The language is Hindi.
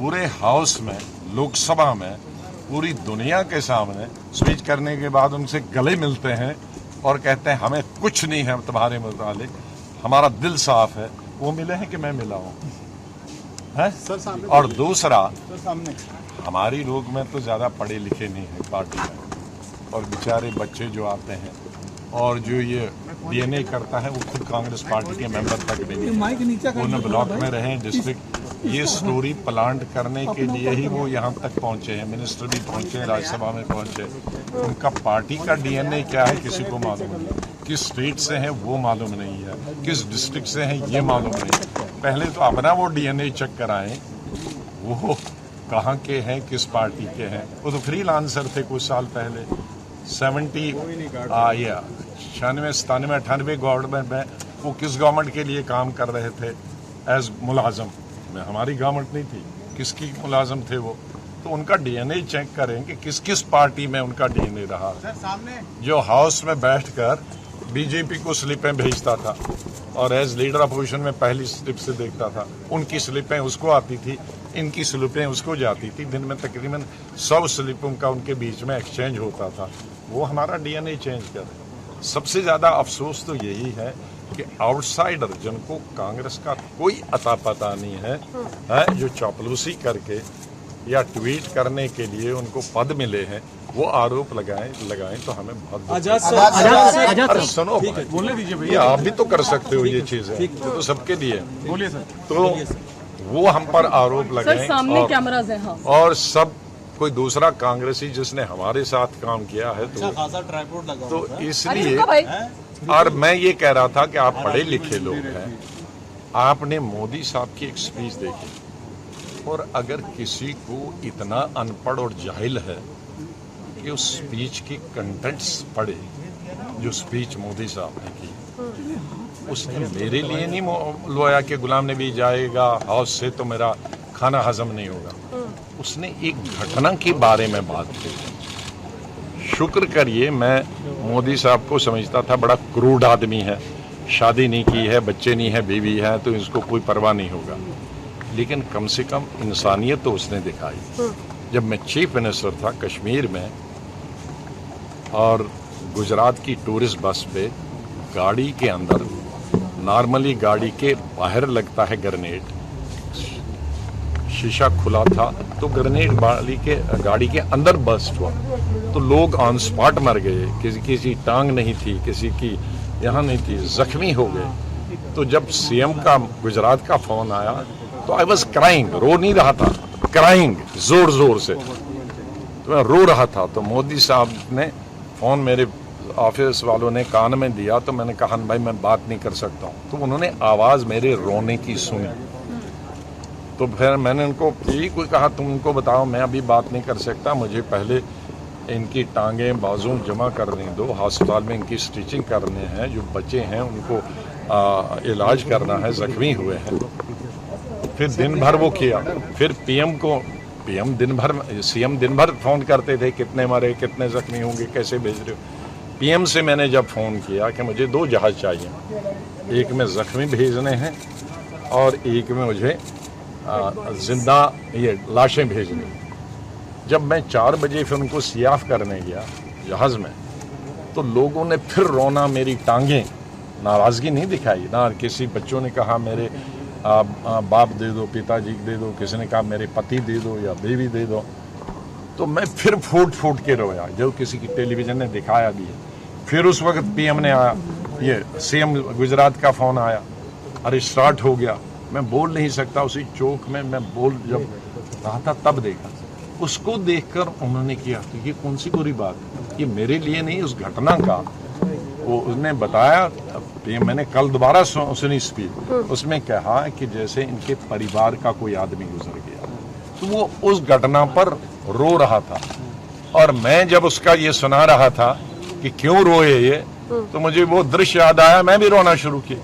पूरे हाउस में, लोकसभा में, पूरी दुनिया के सामने स्पीच करने के बाद उनसे गले मिलते हैं और कहते हैं हमें कुछ नहीं है तुम्हारे मुतालिक, हमारा दिल साफ है, वो मिले हैं कि मैं मिला हूँ है? और दूसरा, हमारी लोग में तो ज़्यादा पढ़े लिखे नहीं है पार्टी में, और बेचारे बच्चे जो आते हैं और जो ये डीएनए करता है वो खुद कांग्रेस पार्टी के मेंबर तक भी नहीं, वो न ब्लॉक में रहे डिस्ट्रिक्ट। ये स्टोरी प्लांट करने के लिए ही वो यहाँ तक पहुँचे हैं, मिनिस्टर भी पहुँचे, राज्यसभा में पहुँचे। उनका पार्टी का डीएनए क्या है किसी को मालूम नहीं, किस स्टेट से हैं वो मालूम नहीं है, किस डिस्ट्रिक्ट से हैं ये मालूम नहीं। पहले तो अपना वो डीएनए चेक कराएं, वो कहाँ के हैं, किस पार्टी के हैं। वो तो फ्रीलांसर थे कुछ साल पहले, 96-97-98 गवर्नमेंट में वो किस गवर्नमेंट के लिए काम कर रहे थे एज मुलाजम में, हमारी गवर्नमेंट नहीं थी, किसकी मुलाजम थे वो। तो उनका डीएनए चेक करें कि किस किस पार्टी में उनका डीएनए रहा। जो हाउस में बैठकर बीजेपी को स्लिपें भेजता था और एज लीडर अपोजिशन में पहली स्लिप से देखता था, उनकी स्लिपें उसको आती थी, इनकी स्लिपें उसको जाती थी। दिन में तकरीबन 100 स्लिपों का उनके बीच में एक्सचेंज होता था। वो हमारा डीएनए चेंज करे। सबसे ज़्यादा अफसोस तो यही है कि आउटसाइडर, जिनको कांग्रेस का कोई अता पता नहीं है, जो चापलूसी करके या ट्वीट करने के लिए उनको पद मिले हैं, वो आरोप लगाएं तो हमें बहुत अरे सुनो, बोलने दीजिए भैया, आप भी तो कर सकते हो ये चीजें, ये तो सबके लिए। बोलिए सर। तो वो हम पर आरोप लगाएं सामने कैमरास हैं, हाँ। और सब कोई दूसरा कांग्रेसी जिसने हमारे साथ काम किया है तो इसलिए। और मैं ये कह रहा था कि आप पढ़े लिखे लोग हैं, आपने मोदी साहब की एक स्पीच देखी, और अगर किसी को इतना अनपढ़ और जाहिल है कि उस स्पीच की कंटेंट्स पढ़े, जो स्पीच मोदी साहब ने की, उसने मेरे लिए नहीं लोया कि गुलाम नबी जाएगा हाउस से तो मेरा खाना हजम नहीं होगा। उसने एक घटना के बारे में बात की। शुक्र करिए, मैं मोदी साहब को समझता था बड़ा क्रूड आदमी है, शादी नहीं की है, बच्चे नहीं है, बीवी है, तो इसको कोई परवाह नहीं होगा। लेकिन कम से कम इंसानियत तो उसने दिखाई। जब मैं चीफ मिनिस्टर था कश्मीर में, और गुजरात की टूरिस्ट बस पे गाड़ी के अंदर, नॉर्मली गाड़ी के बाहर लगता है ग्रेनेड, शीशा खुला था तो ग्रेनेड गाड़ी के अंदर बस्ट हुआ, तो लोग ऑन स्पॉट मर गए, किसी टांग नहीं थी, किसी की यहाँ नहीं थी, जख्मी हो गए। तो जब सीएम का गुजरात का फोन आया तो आई वॉज क्राइंग, रो नहीं रहा था, क्राइंग जोर जोर से, तो मैं रो रहा था। तो मोदी साहब ने फोन मेरे ऑफिस वालों ने कान में दिया, तो मैंने कहा भाई मैं बात नहीं कर सकता हूँ। तो उन्होंने आवाज़ मेरे रोने की सुनी, तो फिर मैंने उनको यही कोई कहा, तुम उनको बताओ मैं अभी बात नहीं कर सकता, मुझे पहले इनकी टांगें बाजू जमा करने दो, अस्पताल में इनकी स्टिचिंग करने हैं, जो बच्चे हैं उनको इलाज करना है, जख्मी हुए हैं। फिर दिन भर वो किया, फिर सीएम दिन भर फ़ोन करते थे, कितने मरे, कितने जख्मी होंगे, कैसे भेज रहे हो। पीएम से मैंने जब फ़ोन किया कि मुझे 2 जहाज़ चाहिए, एक में जख्मी भेजने हैं और एक में मुझे जिंदा ये लाशें भेजनी। जब मैं 4 बजे फिर उनको सियाफ करने गया जहाज़ में, तो लोगों ने फिर रोना, मेरी टांगें, नाराज़गी नहीं दिखाई ना। किसी बच्चों ने कहा मेरे बाप दे दो, पिताजी दे दो, किसी ने कहा मेरे पति दे दो या बीवी दे दो। तो मैं फिर फूट के रोया, जो किसी की टेलीविज़न ने दिखाया भी है। फिर उस वक्त पीएम ने आया, ये सीएम गुजरात का फ़ोन आया, अरे स्टार्ट हो गया। मैं बोल नहीं सकता, उसी चौक में मैं जब रहा था तब देखा। उसको देखकर उन्होंने किया तो ये कौन सी बुरी बात, ये मेरे लिए नहीं, उस घटना का वो उसने बताया। मैंने कल दोबारा सुनी स्पीच, उसमें कहा कि जैसे इनके परिवार का कोई आदमी गुजर गया, तो वो उस घटना पर रो रहा था। और मैं जब उसका ये सुना रहा था कि क्यों रोए ये, तो मुझे वो दृश्य याद आया, मैं भी रोना शुरू किया।